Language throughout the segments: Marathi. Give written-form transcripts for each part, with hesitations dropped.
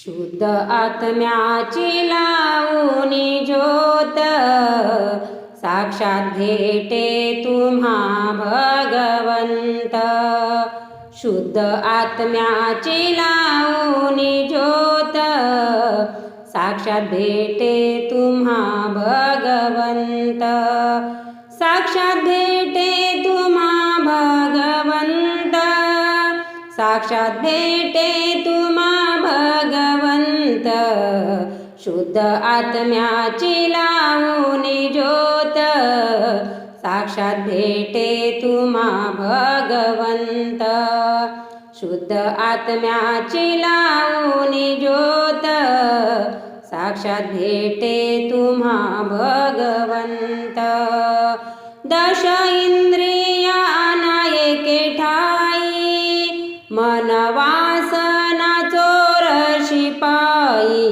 शुद्ध आत्म्याची लावूनी ज्योत, साक्षात भेटे तुम्हा भगवंत. शुद्ध आत्म्याची लावूनी ज्योत, साक्षात भेटे तुम्हा भगवंत. साक्षात भेटे तुम्हा भगवंत, साक्षात भेटे तुम्हा भगवंत. शुद्ध आत्म्याची लावूनी ज्योत, साक्षात भेटे तुम्हा भगवंत. शुद्ध आत्म्याची लावूनी ज्योत, साक्षात भेटे तुम्हा भगवंत. दश इंद्रियाना एके ठाई, मन वासना चोर शिपाई.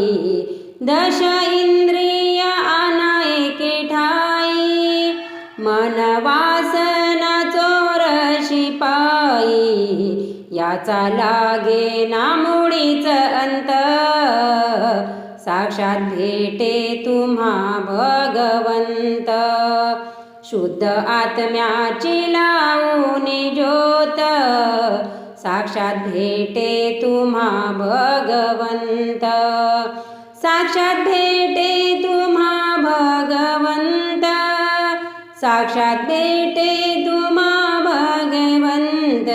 दश इंद्रियाना एके ठाई, मन वासना चोर शिपाई. याचा लागे ना मुळीच अंत, साक्षात भेटे तुम्हा भगवंत. शुद्ध आत्म्याची लावूनी ज्योत, साक्षात भेटे तुम्हा भगवंत. साक्षात भेटे तुम्हा भगवंत, साक्षात भेटे तुम्हा भगवंत.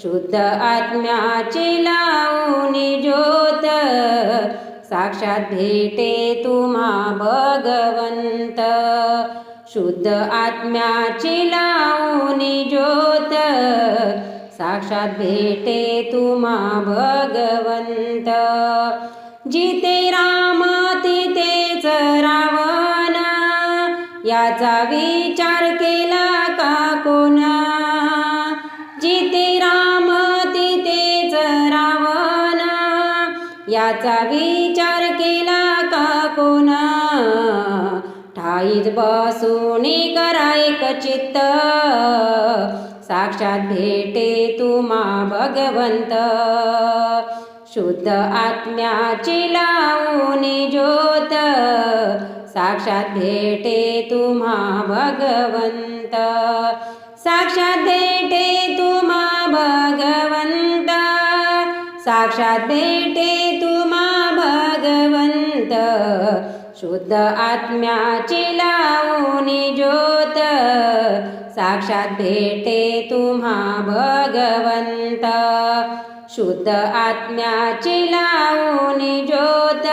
शुद्ध आत्म्याची लावूनी ज्योत, साक्षात भेटे तुम्हा भगवंत. शुद्ध आत्म्याची लावूनी ज्योत, साक्षात भेटे तुम्हा भगवंत. जिथे राम तिथेच रावण, याचा विचार केला का कोण. जिथे राम तिथेच रावण, याचा विचार केला का कोण. ठाईच बसूनी करा एक चित्त, साक्षात भेटे तुम्हा भगवंत. शुद्ध आत्म्याची लावूनी ज्योत, साक्षात भेटे तुम्हा भगवंत. साक्षात भेटे तुम्हा भगवंत, साक्षात भेटे तुम्हा भगवंत. शुद्ध आत्म्याची लावूनी ज्योत, साक्षात भेटे तुम्हा भगवंत. शुद्ध आत्म्याची लावूनी ज्योत,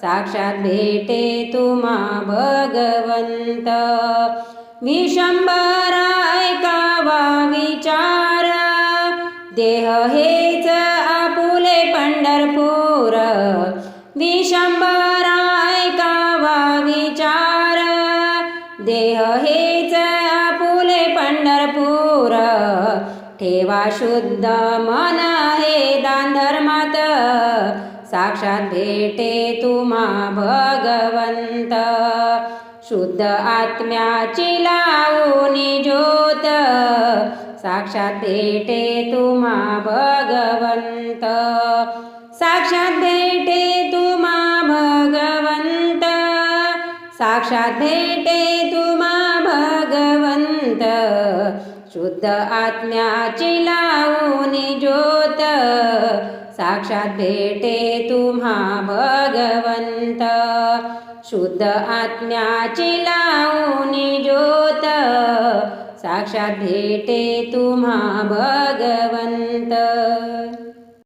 साक्षात भेटे तुम्हा भगवंत. विश्वंभर ऐकावा विचार, देह हेच आपुले पंढरपूर. विश्वंभर ऐकावा विचार, देह हेच आपुले पंढरपूर. ठेवा शुद्ध मन हे दान धर्मात, साक्षात भेटे तुम्हा भगवंत. शुद्ध आत्म्याची लावूनी ज्योत, साक्षात भेटे तुम्हा भगवंत. साक्षात भेटे तुम्हा भगवंत, साक्षात भेटे तुम्हा भगवंत. शुद्ध आत्म्याची लावूनी ज्योत, साक्षात भेटे तुम्हा भगवंत. शुद्ध आत्म्याची लावूनी ज्योत, साक्षात भेटे तुम्हा भगवंत.